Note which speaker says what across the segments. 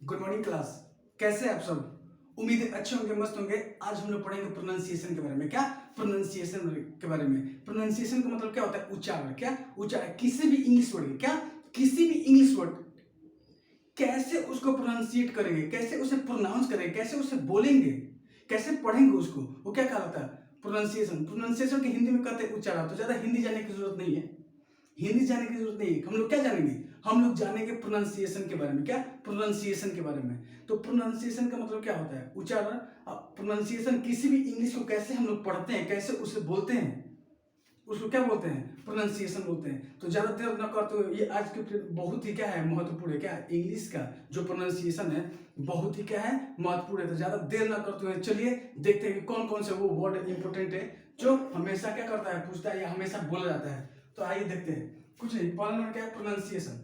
Speaker 1: Good morning class. कैसे हैं आप सब? उम्मीद है अच्छे होंगे, मस्त होंगे। आज हम लोग पढ़ेंगे प्रोनाउंसिएशन के बारे में। क्या प्रोनाउंसिएशन के बारे में? प्रोनाउंसिएशन का मतलब क्या होता है? उच्चारण। क्या उच्चारण? किसी भी इंग्लिश वर्ड, क्या किसी भी इंग्लिश वर्ड कैसे उसको प्रोनाउंसिएट करेंगे, कैसे उसे प्रोनाउंस करेंगे, कैसे उसे बोलेंगे, कैसे पढ़ेंगे उसको, वो क्या कहलाता है? प्रोनाउंसिएशन। प्रोनाउंसिएशन के हिंदी में कहते हैं उच्चारण। तो ज्यादा हिंदी जानने की जरूरत नहीं है, हिंदी जानने की जरूरत नहीं है। हम लोग क्या जानेंगे? हम लोग जानेंगे प्रोनाउंसिएशन के बारे में। क्या प्रोनाउंसिएशन के बारे में? तो प्रोनाउंसिएशन का मतलब क्या होता है? उच्चारण। प्रोनाउंसिएशन किसी भी इंग्लिश को कैसे हम लोग पढ़ते हैं, कैसे उसे बोलते हैं, उसको क्या बोलते हैं? प्रोनाउंसिएशन बोलते हैं। तो ज्यादा देर न करते हुए, ये आज के बहुत ही क्या है, महत्वपूर्ण है। क्या इंग्लिश का जो प्रोनाउंसिएशन है बहुत ही क्या है, महत्वपूर्ण है। तो ज्यादा देर न करते हुए चलिए देखते हैं कि कौन कौन से वो वर्ड इंपोर्टेंट है जो हमेशा क्या करता है, पूछता है या हमेशा बोला जाता है। तो आइए देखते हैं। कुछ नहीं, पहला नंबर क्या है? प्रोनाउंसिएशन।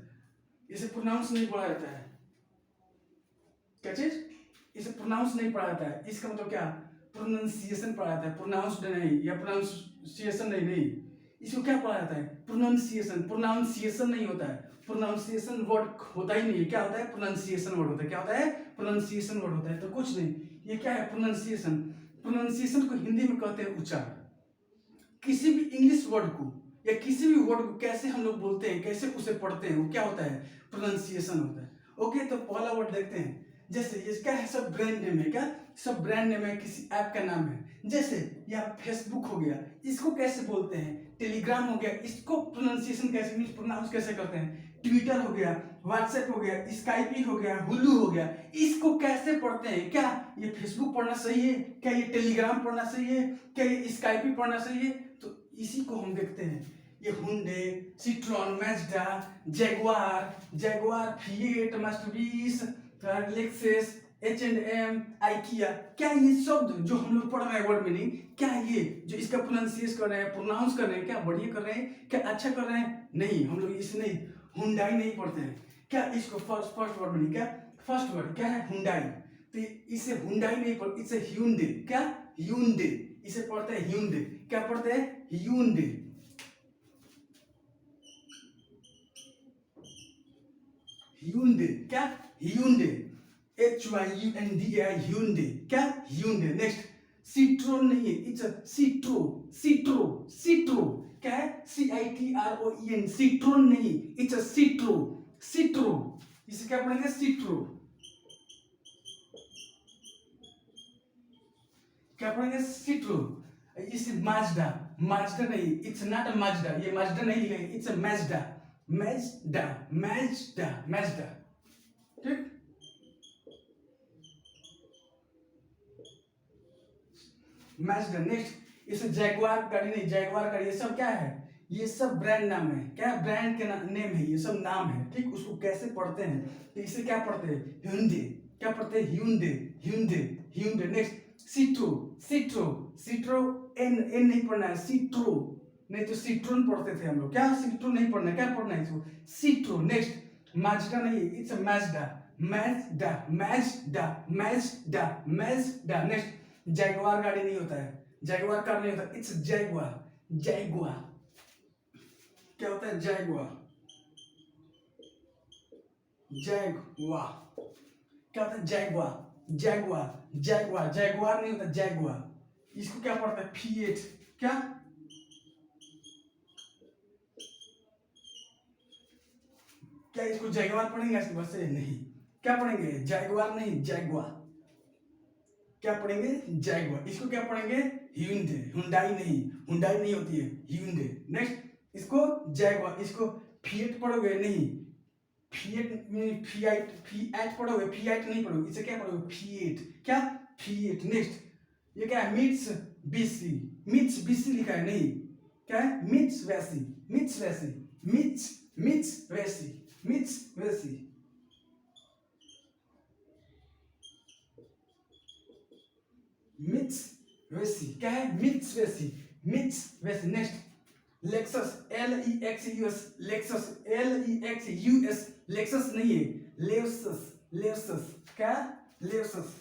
Speaker 1: इसे प्रोनाउंस नहीं पढ़ा जाता है। क्या चीज? इसे प्रोनाउंस नहीं पढ़ा जाता है। इसका मतलब क्या? प्रोनाउंसिएशन पढ़ा जाता है, प्रोनाउंस्ड नहीं, या प्रोनाउंसिएशन नहीं, नहीं। इसको क्या पढ़ा जाता है? प्रोनाउंसिएशन। प्रोनाउंसिएशन नहीं होता है। प्रोनाउंसिएशन वर्ड होता ही नहीं है। क्या होता है? प्रोनाउंसिएशन वर्ड होता है। क्या होता है? प्रोनाउंसिएशन वर्ड होता है। तो कुछ नहीं, ये क्या है? प्रोनाउंसिएशन। प्रोनाउंसिएशन को हिंदी में कहते हैं उच्चारण। किसी भी इंग्लिश वर्ड को या किसी भी वर्ड को कैसे हम लोग बोलते हैं, कैसे उसे पढ़ते हैं, वो क्या होता है? प्रोनाउंसिएशन होता है। ओके, तो पहला वर्ड देखते हैं। जैसे ये क्या है? सब ब्रांड नेम है। क्या? सब ब्रांड नेम है, किसी ऐप का नाम है। जैसे यहाँ फेसबुक हो गया, इसको कैसे बोलते हैं? टेलीग्राम हो गया, इसको प्रोनाउंसिएशन कैसे, मीन्स प्रोनाउंस कैसे करते हैं? ट्विटर हो गया, व्हाट्सएप हो गया, स्काइपी हो गया, हुलू हो गया, इसको कैसे पढ़ते हैं? क्या ये फेसबुक पढ़ना सही है? क्या ये टेलीग्राम पढ़ना सही है? क्या ये स्काइपी पढ़ना सही है? तो इसी को हम देखते हैं। ये Hyundai, Citroen, Mazda, Jaguar, Jaguar, Fiat, Mercedes, Lexus, H&M, IKEA, क्या ये शब्द जो हम लोग पढ़ रहे हैं वर्ड मीनिंग, क्या ये जो इसका प्रोनाउंसिएशन कर रहे हैं, प्रोनाउंस कर रहे हैं, क्या बढ़िया कर रहे हैं, क्या अच्छा कर रहे हैं? नहीं, हम लोग इसे नहीं, हुंडाई नहीं पढ़ते हैं। क्या इसको फर्स्ट वर्ड मीनिंग, क्या फर्स्ट वर्ड क्या है? हुंडाई। तो इसे हुंडाई नहीं पढ़ते, इसे ह्यूंडे। क्या? ह्यूंडे, इसे पढ़ते हैं ह्यूंडे। क्या पढ़ते हैं? ह्यूंडे। ह्यूंडे। क्या? ह्यूंडे। HYUNDAI, Hyundai. क्या? ह्यूंडे। नेक्स्ट, सिट्रोन नहीं है, इट्स सिट्रो। सिट्रो, सिट्रो क्या है? CITROEN, सिट्रोन नहीं, इट्स सिट्रो। सिट्रो, इसे क्या पढ़ेंगे? सिट्रो। क्या पढ़ेंगे? सिट्रो। इसे माजडा, माजडा नहीं, इट्स नॉट अ माजडा, ये माजडा नहीं लिखेंगे, इट्स अ मैजडा। मैजडा, मैजडा, मैजडा। ठीक, मैजडा। नेक्स्ट, इसे जैगवार गाड़ी नहीं, जैगवार गाड़ी, ये सब क्या है? ये सब ब्रांड नाम है। क्या? ब्रांड के नेम है, ये सब नाम है। ठीक, उसको कैसे पढ़ते हैं? तो इसे क्या पढ़ते हैं? ह्यूंडे। क्या पढ़ते हैं? Hyundai, Hyundai, Hyundai. Next, Citroen, Citroen, Citroen, N N नहीं पढ़ना है, सिट्रो। नहीं तो सिट्रोन पढ़ते थे हम लोग। क्या? सिट्रो नहीं पढ़ना है, क्या पढ़ना है इसको? सिट्रो। नेक्स्ट, माजडा नहीं, इट्स मैजडा। मैजडा, मैजडा, मैजडा, मैजडा। नेक्स्ट, जैगवार गाड़ी नहीं होता है, जैगवार कार नहीं होता, इट्स जैगवार। जैगवार क्या होता है? जैगवार, जैगवार क्या होता है? जैगवार, जैगवार, जैगवार, जैगवार नहीं होता, जैगवार। इसको क्या पढ़ता है? फिएट। क्या? क्या इसको जैगवार पढ़ेंगे इसके बस से? नहीं। क्या पढ़ेंगे? जैगवार नहीं, जैगवार। क्या पढ़ेंगे? जैगवार। इसको क्या पढ़ेंगे? ह्यूंडे। हुंडाई नहीं, हुंडाई नहीं होती है, ह्यूंडे। नेक्स्ट, इसको जैगवार। इसको फिएट पढ़ोगे? नहीं, फिएट फियाट, फिएट पढ़ोगे, फियाट नहीं पढ़ोगे, इसे क्या पढ़ोगे? फिएट। क्या? फिएट। नेक्स्ट, ये क्या है? मिट्स बीसी, मिट्स बीसी लिखा है, नहीं, क्या है? मिट्स वैसी, मिट्स वैसी, मिट्स, मिट्स वैसी, मिट्स वैसी। मिट्स वैसी क्या है? मिट्स वैसी, मिट्स वैसी। Next, Lexus, LEXUS, Lexus, LEXUS, Lexus नहीं है, लेवसस, लेवसस। क्या? लेवसस।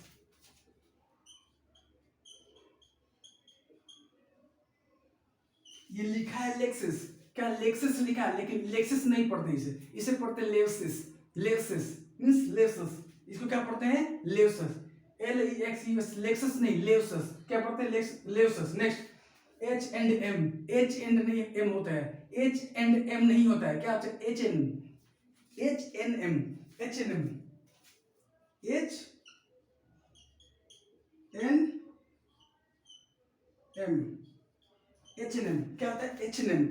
Speaker 1: ये लिखा है लेक्सिस। क्या? लेक्सिस लिखा है, लेकिन लेक्सिस नहीं पढ़ते इसे, इसे पढ़ते लेवसिस। लेवसिस मीन्स लेवसस। इसको क्या पढ़ते हैं? लेवसस। LEXUS, लेक्सस नहीं, लेवसस। क्या पढ़ते हैं? लेवसस। नेक्स्ट H&M, H एंड नहीं M होता है, H&M नहीं होता है, क्या होता है? HNM, H&M, H&M, क्या होता है? H&M,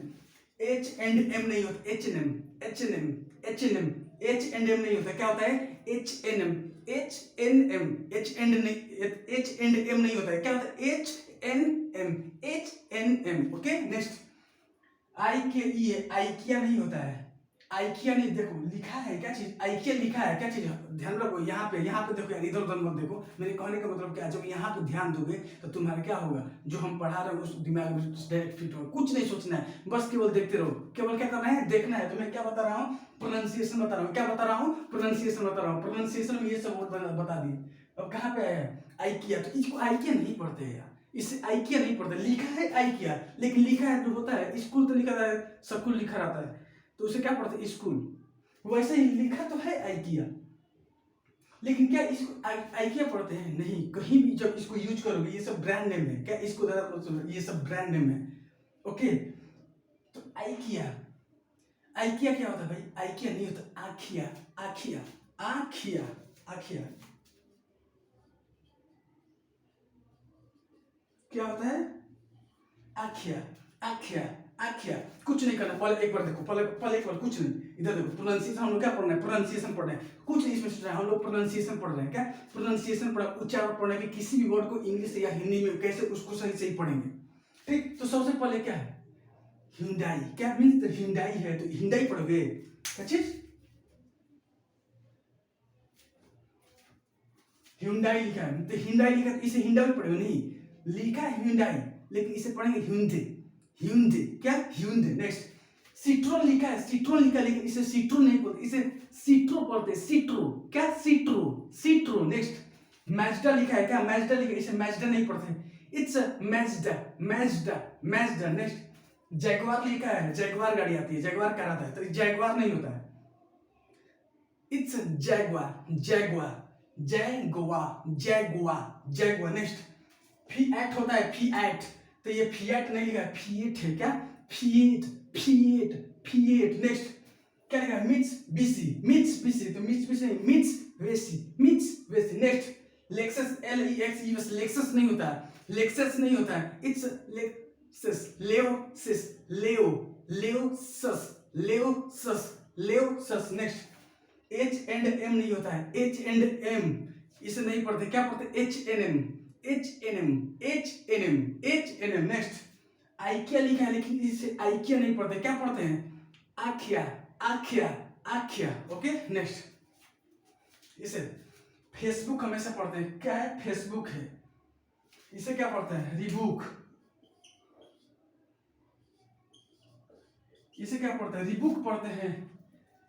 Speaker 1: H&M नहीं होता, H&M, H&M, H&M, H&M नहीं होता, क्या होता है? H&M, H&M, H&M नहीं होता है, क्या होता है? H&M, H&M। Okay next IKE है, आइकिया नहीं होता है, आइकिया नहीं, देखो लिखा है क्या चीज? आइकिया लिखा है क्या चीज? ध्यान रखो यहाँ पे देखो यार, इधर उधर मत देखो। मेरे कहने का मतलब क्या, जब यहाँ पे ध्यान दोगे तो तुम्हारा क्या होगा? जो हम पढ़ा रहे हैं उस दिमाग में डायरेक्ट फिट होगा। कुछ नहीं सोचना है, बस केवल देखते रहो। केवल क्या करना है? देखना है। तो मैं क्या बता रहा हूँ? प्रोनाउंसिएशन बता रहा हूँ। क्या बता रहा हूँ? प्रोनाउंसिएशन बता रहा हूँ। प्रोनाउंसिएशन में ये सब वर्ड बता दी। अब कहाँ पे आया है? आइकिया। तो इसको आइकिया नहीं पढ़ते हैं यार, इसे आइकिया नहीं पढ़ते। लिखा है आइकिया, लेकिन लिखा है जो होता है स्कूल तो लिखा है, स्कूल लिखा रहता है, तो उसे क्या पढ़ते? स्कूल। वैसे ही लिखा तो है आइकिया, लेकिन क्या इसको आइकिया पढ़ते हैं? नहीं। कहीं भी जब इसको यूज करोगे, ये सब ब्रांड नेम है, क्या इसको ये सब ब्रांड नेम है। ओके, तो आइकिया, आइकिया क्या होता है भाई? आइकिया नहीं होता, आखिया, आखिया, आखिया, आखिया। क्या होता है? आखिया, आखिया, आखिया। कुछ नहीं करना, पहले एक बार देखो, पहले एक बार कुछ नहीं, इधर देखो। प्रोनाउंसिएशन हम लोग क्या पढ़ना है? प्रोनाउंसिएशन पढ़ना है, कुछ नहीं इसमें सोच रहे हैं। हम लोग प्रोनाउंसिएशन पढ़ रहे हैं। क्या प्रोनाउंसिएशन पढ़ा? उच्चारण पढ़ना है कि किसी भी वर्ड को इंग्लिश या हिंदी में कैसे उसको सही सही पढ़ेंगे। ठीक, तो सबसे पहले क्या है? हिंडाई। क्या मीन्स? तो हिंडाई है तो हिंडाई पढ़ोगे, क्या चीज? हिंडाई लिखा है तो हिंडाई लिखा है, इसे हिंडाई पढ़ोगे नहीं, लिखा है हिंडाई, लेकिन इसे पढ़ेंगे ह्यूंडे, ह्यूंडे। क्या? ह्यूंडे। नेक्स्ट सिट्रोन लिखा है, सिट्रोन लिखा है, लेकिन इसे सिट्रो नहीं बोलते, इसे सिट्रो पढ़ते, सिट्रो। क्या? सिट्रो, सिट्रो। नेक्स्ट मैजडा लिखा है, क्या? मैजडा लिखा है, इसे मैजडा नहीं पढ़ते, इट्स मैजडा, मैजडा, मैजडा। नेक्स्ट जैगवार लिखा है, जैगवार गाड़ी आती है, जैगवार कार आता है, तो जैगवार नहीं होता है, it's Jaguar, Jaguar, Jaguar, Jaguar, Jaguar. Next fiat होता है, फिएट, तो ये फिएट नहीं लिखा है, फिएट है। क्या? Fiat, fiat, fiat. नेक्स्ट क्या लिखा है? मिट्स बीसी, मिट्स बीसी, तो मिट्स बीसी नहीं, मिट्स वेसी, मिट्स वेसी। नेक्स्ट लेक्सस, LEXUS, लेक्सस नहीं होता है, लेक्सस नहीं होता है, इट्स लेक्सस, लेओसिस, लेओ, लेओसस, लेओसस, लेओसस। नेक्स्ट H&M नहीं होता है, H&M इसे नहीं पढ़ते, क्या पढ़ते? H&M, H&M, H&M, H&M। Next IKEA लिखा है, लेकिन इसे आइकिया नहीं पढ़ते, क्या पढ़ते हैं? आखिया, आखिया, आखिया। ओके नेक्स्ट इसे फेसबुक हमेशा पढ़ते हैं, क्या है? फेसबुक है, इसे क्या पढ़ते हैं? रिबुक, इसे क्या पढ़ते हैं? रिबुक पढ़ते हैं।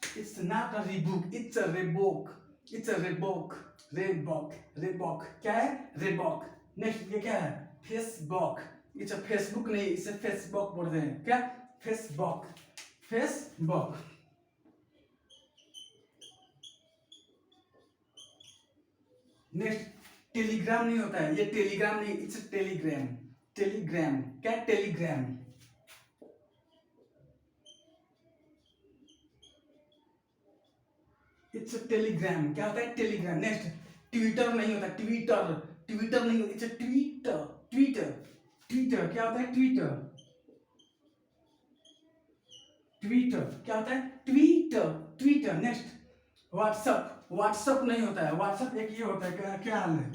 Speaker 1: It's not a rebook, it's a revoke, it's a revoke, revoke, revoke। क्या है? revoke। नेक्स्ट ये क्या है? फेसबुक, इट्स अ फेसबुक नहीं, इसे फेसबुक बोलते हैं। क्या? Facebook, Facebook. नेक्स्ट टेलीग्राम नहीं होता है, ये टेलीग्राम नहीं, इट्स टेलीग्राम, टेलीग्राम। क्या? टेलीग्राम। It's Telegram. क्या होता है? टेलीग्राम। नेक्स्ट ट्विटर नहीं होता, ट्विटर, ट्विटर नहीं होता, इट्स ट्विटर, ट्विटर, ट्विटर। क्या होता है? Twitter, Twitter. क्या होता है? Twitter, Twitter. Next WhatsApp, WhatsApp नहीं होता है, व्हाट्सअप एक ये होता है, क्या क्या हाल है?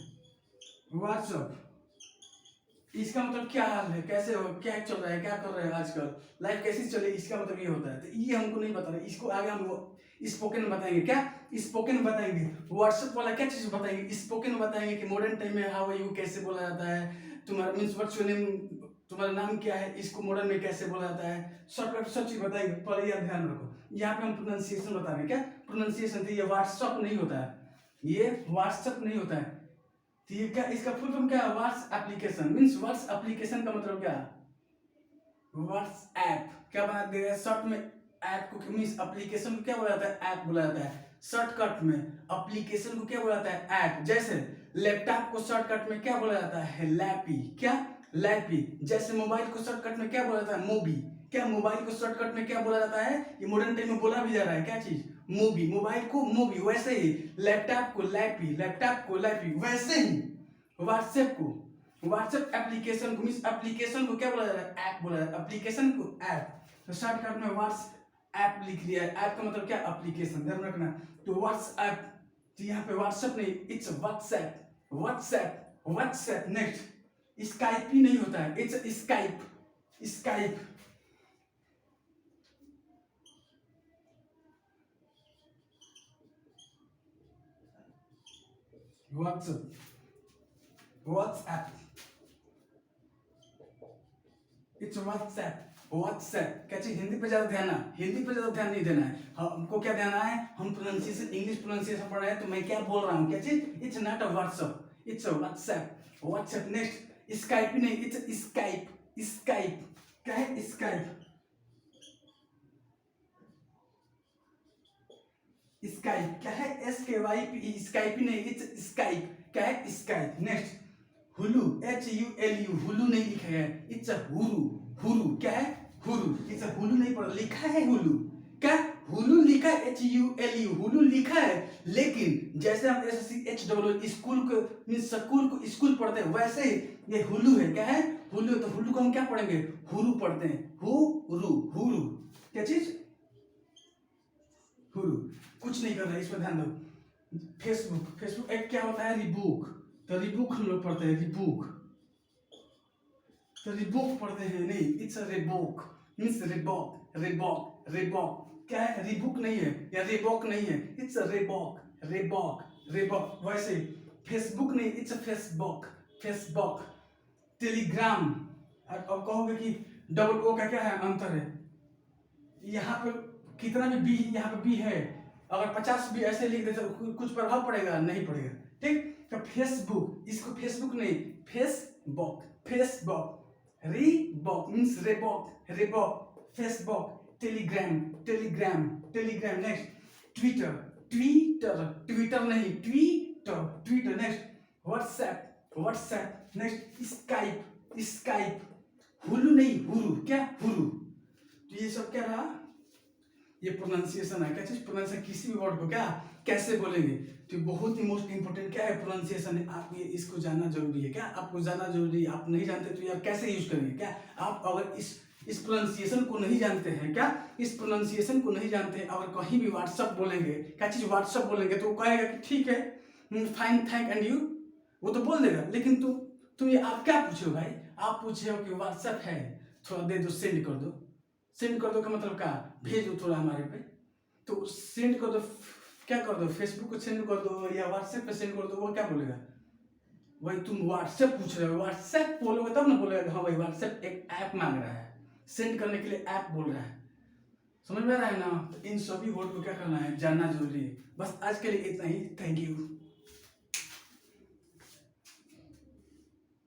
Speaker 1: व्हाट्सअप, इसका मतलब क्या हाल है, कैसे हो, क्या चल रहा है, क्या कर रहे हैं आजकल, लाइफ कैसी चल रही है, इसका मतलब ये होता है। तो ये हमको नहीं बता रहे, इसको आगे हम स्पोकन में बताएंगे। क्या? स्पोकन में बताएंगे। व्हाट्सएप वाला क्या चीज बताएंगे? स्पोकन में बताएंगे कि मॉडर्न टाइम में हाउ आर यू कैसे बोला जाता है, तुम्हारा मीन्स व्हाट्स योर नेम, तुम्हारा नाम क्या है, इसको मॉडर्न में कैसे बोला जाता है, शॉर्टकट सब चीज बताएंगे। पहले यार ध्यान रखो, यहाँ पे हम प्रोनाउंसिएशन बता रहे हैं। क्या प्रोनाउंसिएशन? तो ये व्हाट्सअप नहीं होता है, ये व्हाट्सअप नहीं होता है। तो ये क्या, इसका फुल फॉर्म क्या है? What's application. Means what's application का मतलब क्या है? व्हाट्सएप। क्या बना दिया शॉर्ट में? ऐप को मीन्स एप्लीकेशन को क्या बोला जाता है? ऐप बोला जाता है। शॉर्टकट में एप्लीकेशन को क्या बोला जाता है? ऐप। जैसे लैपटॉप को शॉर्टकट में क्या बोला जाता है? लैपी। क्या? लैपी। जैसे मोबाइल को शॉर्टकट में क्या बोला जाता है? मूवी। क्या मोबाइल को शॉर्टकट में क्या बोला जाता है? ये मॉडर्न टाइम में बोला भी जा रहा है, क्या चीज? मूवी। मोबाइल को मूवी। वैसे ही लैपटॉप को लैपी, लैपटॉप को लैपी। वैसे ही व्हाट्सएप को, व्हाट्सएप एप्लीकेशन को, मींस एप्लीकेशन को क्या बोला जा रहा है? ऐप बोला जाता है। एप्लीकेशन को ऐप। तो शॉर्टकट में व्हाट्सएप लिख दिया है। ऐप का मतलब क्या? एप्लीकेशन। ध्यान रखना। तो व्हाट्सएप, तो यहाँ पे व्हाट्सएप नहीं, it's WhatsApp. WhatsApp, WhatsApp. Next Skype ही नहीं होता है, it's Skype. Skype. WhatsApp, WhatsApp, it's WhatsApp. WhatsApp क्या चीज? हिंदी पे ज्यादा ध्यान ना, हिंदी पे ज्यादा ध्यान नहीं देना है। हमको क्या ध्यान है? हम प्रोनाउंसिएशन, इंग्लिश प्रोनाउंसिएशन पढ़ रहे हैं, तो मैं क्या बोल रहा हूँ? क्या चीज? It's not a WhatsApp, it's a WhatsApp. WhatsApp. Next Skype ही नहीं, इट्स स्काइप। स्काइप क्या है? स्काइप। स्काइप क्या है? SKYP। स्काइप ही नहीं, इट्स स्काइप। क्या है? Skype. Next Hulu, HULU। Hulu नहीं लिखा है, इट्स अ हुरू। हुरू क्या है? हुरू। इट्स अ हुलू नहीं पढ़ा, लिखा है हुलू। क्या? हुलू लिखा है, HULU। हुलू लिखा है, लेकिन जैसे हम SSCHOO स्कूल को, मींस स्कूल को स्कूल पढ़ते हैं, वैसे ही ये हुलू है। क्या है? हुलू। तो हुलू को हम क्या पढ़ेंगे? हुरू पढ़ते हैं। हुरू, हुरू। क्या चीज? हुरू। कुछ नहीं कर रहा है, इसमें ध्यान दो। फेसबुक, फेसबुक एक क्या होता है? रिबुक। तो रिबुक हम लोग पढ़ते हैं, रिबुक। तो रिबुक पढ़ते हैं नहीं, it's a Reebok. Means Reebok, Reebok, Reebok. क्या है? रिबुक नहीं है या रिबॉक नहीं है, it's a Reebok, Reebok, Reebok. वैसे फेसबुक नहीं, it's a Facebook, Facebook. Telegram. अब कहोगे कि डबल ओ का क्या है? अंतर है। यहाँ पे कितना भी बी, यहाँ पे बी है, अगर 50 भी ऐसे लिख दे तो कुछ प्रभाव पड़ेगा? नहीं पड़ेगा। ठीक। तो फेसबुक, इसको फेसबुक नहीं, Facebook, Facebook. Reebok means Reebok, Reebok. Facebook. Telegram, Telegram, Telegram. Next Twitter, Twitter, Twitter नहीं, Twitter, Twitter. Next WhatsApp, WhatsApp. Next Skype, Skype. Hulu नहीं, हुरू। क्या? हुरू। तो ये सब क्या रहा? ये प्रोनाउंसिएशन है। क्या चीज? प्रोनाउंसिएशन किसी भी वर्ड को क्या कैसे बोलेंगे, तो बहुत ही मोस्ट इंपोर्टेंट क्या है? प्रोनाउंसिएशन है। आप ये इसको जानना जरूरी है। क्या आपको जानना जरूरी है? आप नहीं जानते तो यार कैसे यूज करेंगे? क्या आप अगर इस प्रोनाउंसिएशन को नहीं जानते हैं, क्या इस प्रोनाउंसिएशन को नहीं जानते हैं, अगर कहीं भी व्हाट्सअप बोलेंगे, क्या चीज व्हाट्सअप बोलेंगे, तो वो कहेगा कि ठीक है, फाइन, थैंक एंड यू, वो तो बोल देगा। लेकिन तुम ये आप क्या पूछे हो भाई? आप पूछे हो कि व्हाट्सअप है, थोड़ा दे दो, सेंड कर दो। सेंड कर दो का मतलब क्या? भेज दो थोड़ा हमारे पे। तो सेंड कर दो, क्या कर दो? फेसबुक को सेंड कर दो या व्हाट्सएप पे सेंड कर दो। वो क्या बोलेगा? भाई तुम व्हाट्सएप पूछ रहे हो, व्हाट्सएप बोलोगे तब ना बोलेगा हाँ भाई व्हाट्सएप एक ऐप मांग रहा है, सेंड करने के लिए ऐप बोल रहा है। समझ में आ रहा है ना? तो इन सभी वर्ड को क्या करना है? जानना जरूरी है। बस आज के लिए इतना ही। Thank you.